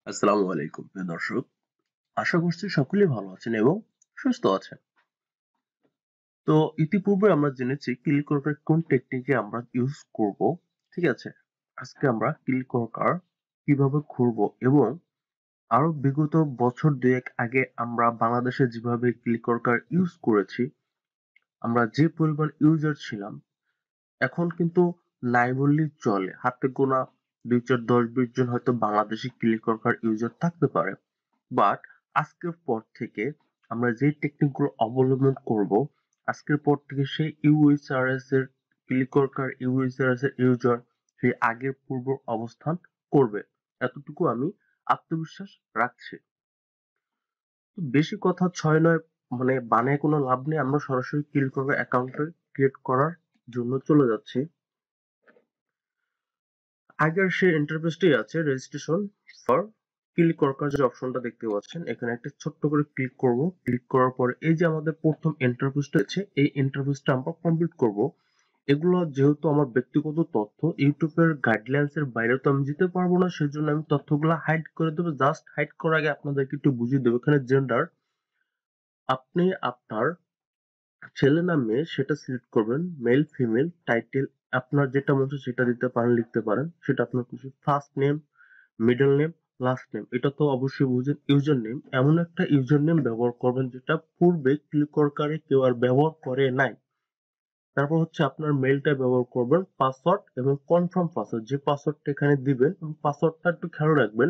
আসসালামু আলাইকুম প্রিয় দর্শক। আশা করছি সকলেই ভালো আছেন এবং সুস্থ আছেন। তো ইতিপূর্বে আমরা জেনেছি ক্লিক ওয়ার্কার কোন টেকনিকে আমরা ইউজ করব। ঠিক আছে? আজকে আমরা ক্লিক ওয়ার্কার কিভাবে খুলব এবং আরো বিগত বছর দুয়েক আগে আমরা বাংলাদেশে যেভাবে ক্লিক ওয়ার্কার ইউজ করেছি, আমরা যে পরিমাণ ইউজার ছিলাম এখন কিন্তু নাই বললেই চলে। হাতে গোনা ২, ৪, ১০, ২০ জন হয়তো বাংলাদেশী ক্লিক ওয়ার্কার ইউজার থাকতে পারে। বাট আজকের পর থেকে আমরা যে টেকনিক গুলো অবলম্বন করব, আজকের পর থেকে সেই ইউএসআরএস এর ক্লিক ওয়ার্কার ইউএসআরএস এর ইউজার সেই আগের পূর্ব অবস্থান করবে। এতটুকু আমি আত্মবিশ্বাস রাখছি। তো বেশি কথা ছয় নয়, মানে বানায় কোনো লাভ নেই। আমরা সরাসরি ক্লিক ওয়ার্কার অ্যাকাউন্ট ক্রিয়েট করার জন্য চলে যাচ্ছি। আগের সেই ইন্টারফেসটাই আছে, রেজিস্ট্রেশন ফর ক্লিক ওয়ার্কার যে অপশনটা দেখতে পাচ্ছেন, এখানে একটা ছোট্ট করে ক্লিক করব। ক্লিক করার পরে এই যে আমাদের প্রথম ইন্টারফেসটা আছে, এই ইন্টারফেসটা আমরা কমপ্লিট করব। এগুলো যেহেতু আমার ব্যক্তিগত তথ্য, ইউটিউবের গাইডলাইন্স এর বাইরে তো আমি যেতে পারবো না, সেজন্য আমি তথ্যগুলো হাইড করে দেবো। জাস্ট হাইড করার আগে আপনাদেরকে একটু বুঝিয়ে দেবো, এখানে জেন্ডার আপনি আপনার ছেলে না মেয়ে সেটা সিলেক্ট করবেন, মেল ফিমেল টাইটেল আপনার যেটা মনে হচ্ছে সেটা দিতে পারেন, লিখতে পারেন, সেটা আপনার খুশি। First name, middle name, last name, এটা তো অবশ্যই বুঝেন। ইউজার নেম, এমন একটা ইউজার নেম ব্যবহার করবেন যেটা পূর্বে ক্লিক ওয়ার্কারে কেউ আর ব্যবহার করে নাই। তারপর হচ্ছে আপনার মেলটা ব্যবহার করবেন, পাসওয়ার্ড এবং কনফার্ম পাসওয়ার্ড, যে পাসওয়ার্ডটা এখানে দিবেন পাসওয়ার্ডটা একটু খেয়াল রাখবেন।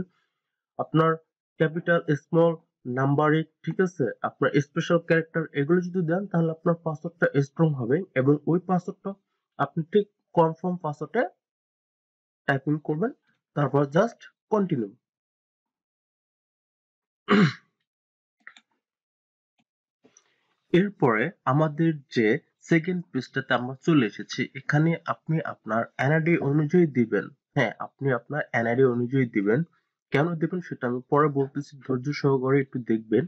আপনার ক্যাপিটাল, স্মল, নাম্বারিক, ঠিক আছে, আপনার স্পেশাল ক্যারেক্টার এগুলো যদি দেন তাহলে আপনার পাসওয়ার্ডটা স্ট্রং হবে এবং ওই পাসওয়ার্ডটা আপনি ঠিক কনফার্ম পাসওয়ার্ডে টাইপিং করবেন, তারপর জাস্ট কন্টিনিউ। এরপরে আমাদের যে সেকেন্ড পেজটাতে আমরা চলে এসেছি, এখানে আপনি আপনার এনআইডি অনুযায়ী দিবেন। হ্যাঁ, আপনি আপনার এনআইডি অনুযায়ী দিবেন। কেন দিবেন সেটা আমি পরে বলতেছি, ধৈর্য সহকারে একটু দেখবেন,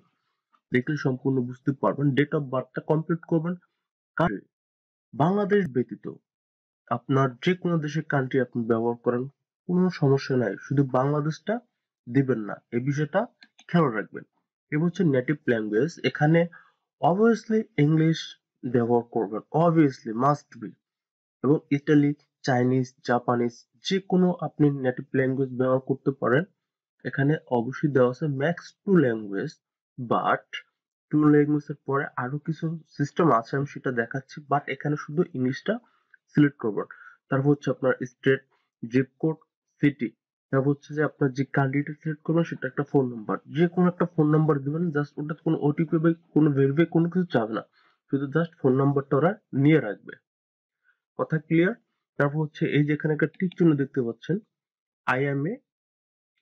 দেখলে সম্পূর্ণ বুঝতে পারবেন। ডেট অফ বার্থটা কমপ্লিট করবেন। কারণ বাংলাদেশ ব্যতীত আপনার যে কোনো দেশের কান্ট্রি আপনি ব্যবহার করেন, কোনো সমস্যা নাই, শুধু বাংলাদেশটা দিবেন না, এই বিষয়টা খেয়াল রাখবেন। এবার হচ্ছে নেটিভ ল্যাঙ্গুয়েজ, এখানে অবভিয়াসলি ইংলিশ ব্যবহার করবেন, অবভিয়াসলি মাস্ট বি। এবং ইটালিক, চাইনিজ, জাপানিজ যে কোনো আপনি নেটিভ ল্যাঙ্গুয়েজ ব্যবহার করতে পারেন। এখানে অবশ্যই দেওয়া আছে max two language, but two language এর পরে আরো কিছু সিস্টেম আছে, আমি সেটা দেখাচ্ছি। বাট এখানে শুধু ইংলিশটা সিলেক্ট করবেন। তারপর হচ্ছে আপনার স্টেট, জিপ কোড, সিটি, তারপর হচ্ছে যে আপনার যে কান্ট্রিটা সিলেক্ট করবেন সেটা একটা ফোন নাম্বার, যে কোনো একটা ফোন নাম্বার দিবেন। জাস্ট ওটা কোনো ওটিপি বা কোনো ভেরিফাই কোনো কিছু চাবে না, শুধু জাস্ট ফোন নাম্বারটা ওরা নিয়ে রাখবে। কথা ক্লিয়ার? তারপর হচ্ছে এই যে এখানে একটা টিক চিহ্ন দেখতে পাচ্ছেন, I am a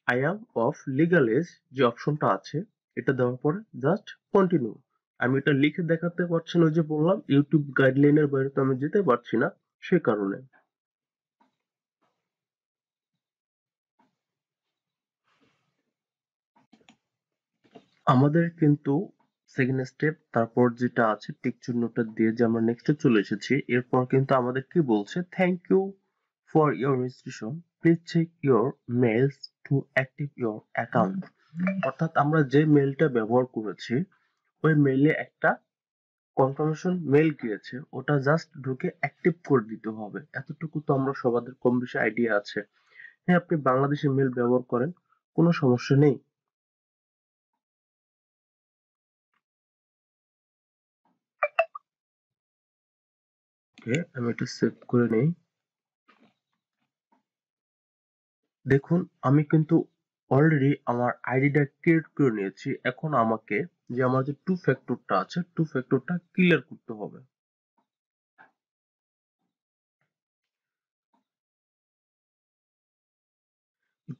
I am of legal age যে অপশনটা আছে, এটা দেওয়ার পরে জাস্ট কন্টিনিউ। আমি এটা লিখে দেখাতে পারছি না, ওই যে বললাম ইউটিউব গাইডলাইনের বাইরে তো আমি যেতে পারছি না, সে কারণে। আমাদের কিন্তু সেকেন্ড স্টেপ, তারপর যেটা আছে টিক চিহ্নটা দিয়ে যে আমরা নেক্সটে চলে এসেছি, এরপর কিন্তু আমাদের কি বলছে, thank you for your registration, please check your mails to active your account. অর্থাৎ আমরা যে মেইলটা ব্যবহার করেছি ওই মেইলে একটা কনফার্মেশন মেইল গিয়েছে, ওটা জাস্ট ঢুকে অ্যাক্টিভ করে দিতে হবে। এতটুকু তো আমরা সবাদের কম বেশি আইডিয়া আছে। হ্যাঁ, আপনি বাংলাদেশি মেইল ব্যবহার করেন, কোনো সমস্যা নেই। ওকে, আমি এটা সেভ করে নেই। দেখুন, আমি কিন্তু অলরেডি আমার আইডিটা ক্রিয়েট করে নিয়েছি। এখন আমাকে যে আমার যে টু ফ্যাক্টরটা আছে, টু ফ্যাক্টরটা ক্লিয়ার করতে হবে।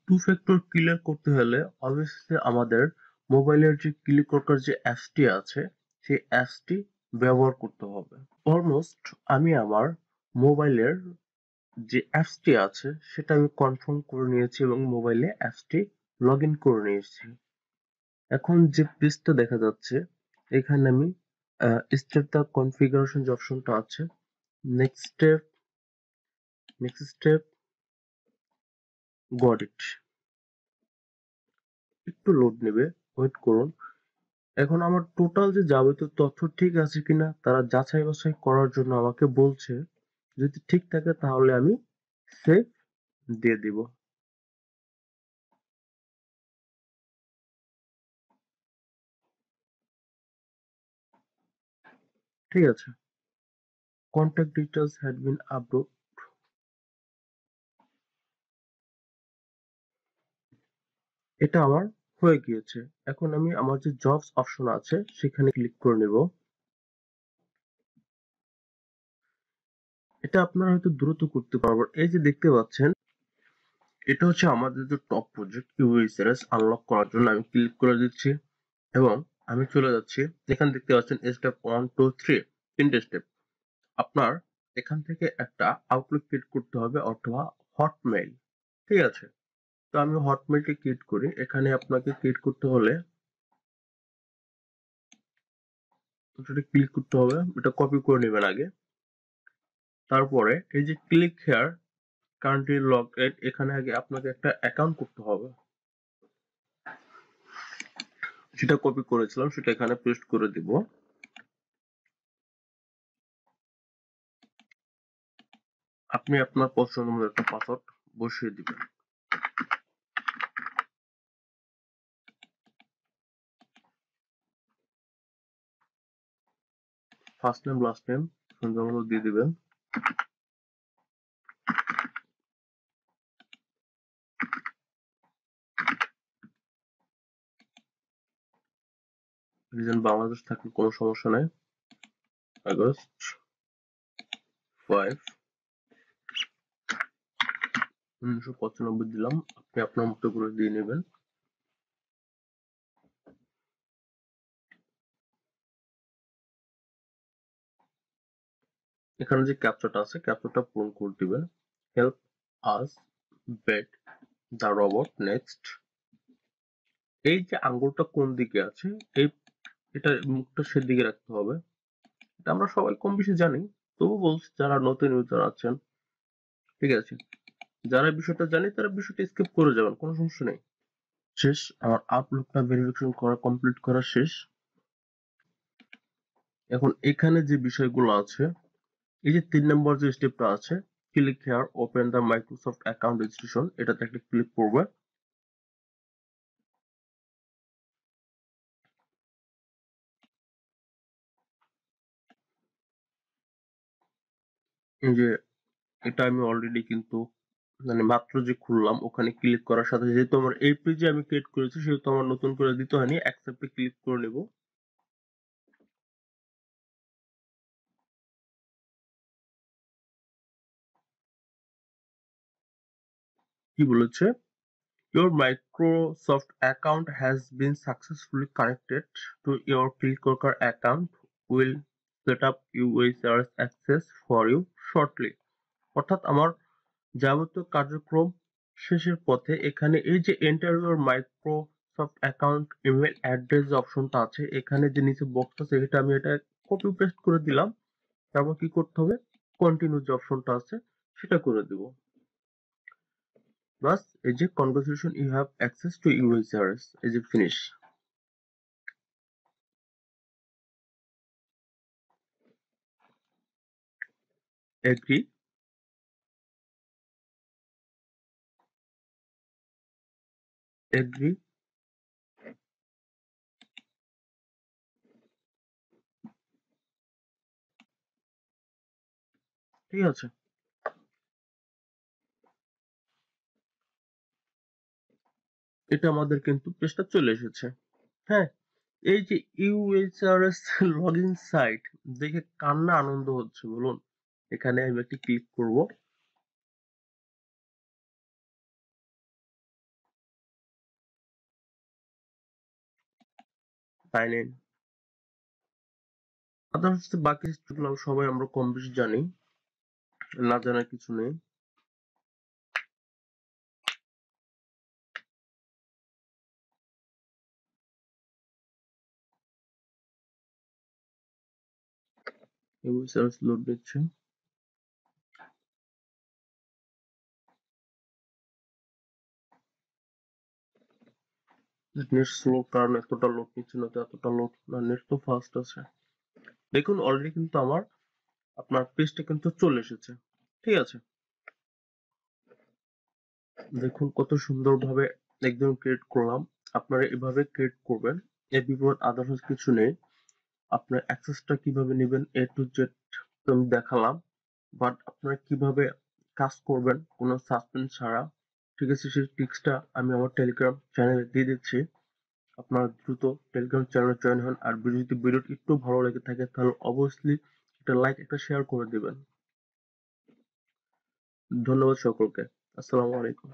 টু ফ্যাক্টর ক্লিয়ার করতে হলে অবশ্যই আমাদের মোবাইলের যে ক্লিক করার যে অ্যাপসটি আছে সেই অ্যাপসটি ব্যবহার করতে হবে। অলমোস্ট আমি আমার মোবাইলের যে অ্যাপসটি আছে সেটা আমি কনফার্ম করে নিয়েছি এবং মোবাইলে অ্যাপসটি লগ ইন করে নিয়েছি। এখন যে পেজটা দেখা যাচ্ছে, এখানে আমি স্টার্ট দ্য কনফিগারেশন যে অপশনটা আছে, next step, next step, got it. একটু লোড নেবে, ওয়েট করুন। এখন আমার টোটাল যে যাবতীয় তথ্য ঠিক আছে কিনা তারা যাচাই বাছাই করার জন্য আমাকে বলছে। যদি ঠিক থাকে তাহলে আমি সেভ দিয়ে দিব। ঠিক আছে, contact details had been upload. এটা আমার হয়ে গিয়েছে। এখন আমি আমার যে জবস অপশন আছে সেখানে ক্লিক করে নেব। এটা আপনারা হয়তো দ্রুত করতে পারবেন। এই যে দেখতে পাচ্ছেন, এটা হচ্ছে আমাদের যে টপ প্রজেক্ট ইউএসআরএস আনলক করার জন্য আমি ক্লিক করে দিচ্ছি এবং আমি চলে যাচ্ছি। এখানে দেখতে পাচ্ছেন স্টেপ 1 2 3 তিনটে স্টেপ। আপনার এখান থেকে একটা আউটলুক ক্রিয়েট করতে হবে অথবা হটমেইল। ঠিক আছে, তো আমি হটমেইলটা ক্রিয়েট করি। এখানে আপনাকে ক্রিয়েট করতে হলে সেটা ক্লিক করতে হবে, এটা কপি করে নেবেন আগে। তারপরে এই যে click here country log in, এখানে আগে আপনাকে একটা অ্যাকাউন্ট করতে হবে। সেটা কপি করেছিলাম, সেটা এখানে পেস্ট করে দিব। আপনি আপনার পছন্দ মতো একটা পাসওয়ার্ড বসিয়ে দিবেন। ফার্স্ট নেম লাস্ট নেম সুন্দর মতো দিয়ে দিবেন। রিজন বাংলাদেশ থাকলে কোনো সমস্যা নাই। আগস্ট 5 1995 দিলাম, আপনি আপনার মতো করে দিয়ে নেবেন। এখানে যে ক্যাপচাটা আছে ক্যাপচাটা পূরণ করে দিবেন। Help us beat the robot next. এই যে আঙ্গুলটা কোন দিকে আছে, এই এটা মুখটা সেদিকে রাখতে হবে। এটা আমরা সবাই কম বেশি জানি, তবু বলছি যারা নতুন ইউজার আছেন। ঠিক আছে, যারা বিষয়টা জানে তারা বিষয়টা স্কিপ করে যাবেন, কোনো সমস্যা নেই। শেষ, আমার আপলোডটা ভেরিফিকেশন করা কমপ্লিট করা শেষ। এখন এখানে যে বিষয়গুলো আছে, এই যে 3 নম্বর যে স্টেপটা আছে, click here open the Microsoft account registration, এটাতে একটা ক্লিক করবে। এই যে এটা আমি অলরেডি কিন্তু মানে মাত্র যে খুললাম, ওখানে ক্লিক করার সাথে যেহেতু আমার এই পেজে আমি ক্রিয়েট করেছি সেহেতু আমার নতুন করে দিতে হয়নি, অ্যাকসেপ্টে ক্লিক করে নেব। কি বলেছে, your Microsoft account has been successfully connected to your ClickWorker account, will set up USRS access for you shortly। অর্থাৎ আমার যাবতীয় কার্যক্রম শেষের পথে এখানে এই যে enter your Microsoft account email address যে অপশনটা আছে, এখানে যে নিচে বক্স আছে এটা আমি এটা কপি পেস্ট করে দিলাম। তারপর কি করতে হবে, কন্টিনিউ যে অপশনটা আছে সেটা করে দিব। বাস, এই যে conversation you have access to users, এই যে ফিনিশ। Agri, agri. ঠিক আছে, এটা আমাদের কিন্তু পেজটা চলে এসেছে। হ্যাঁ, এই যে ইউএসআরএস লগইন সাইট দেখে কার না আনন্দ হচ্ছে বলুন। এখানে আমি একটি ক্লিক করব। Sign in. আদার্স বাকি যেগুলো সবাই আমরা কম বেশি জানি, না জানার কিছু নেই। ইউএসআরএস লোড নিচ্ছে। নেট স্লো কারণ এতটা লোড নিচ্ছে না, তো এতটা লোড না, নেট তো ফাস্ট আছে। দেখুন অলরেডি কিন্তু আমার আপনার পেজটা কিন্তু চলে এসেছে, ঠিক আছে? দেখুন কত সুন্দরভাবে একদম ক্রিয়েট করলাম। আপনারা এভাবে ক্রিয়েট করবেন, এর বিপরীত আদার্স কিছু নেই। আপনার অ্যাক্সেসটা কিভাবে নেবেন এ টু জেড তো আমি দেখালাম, বাট আপনারা কিভাবে কাজ করবেন কোনো সাসপেন্স ছাড়া, ঠিক আছে, সেই টিপসটা আমি আমার টেলিগ্রাম চ্যানেলে দিয়ে দিচ্ছি। আপনারা দ্রুত টেলিগ্রাম চ্যানেলে জয়েন হন, আর যদি ভিডিওটি একটু ভালো লেগে থাকে তাহলে অবভিয়াসলি একটা লাইক একটা শেয়ার করে দিবেন। ধন্যবাদ সকলকে। আসসালামু আলাইকুম।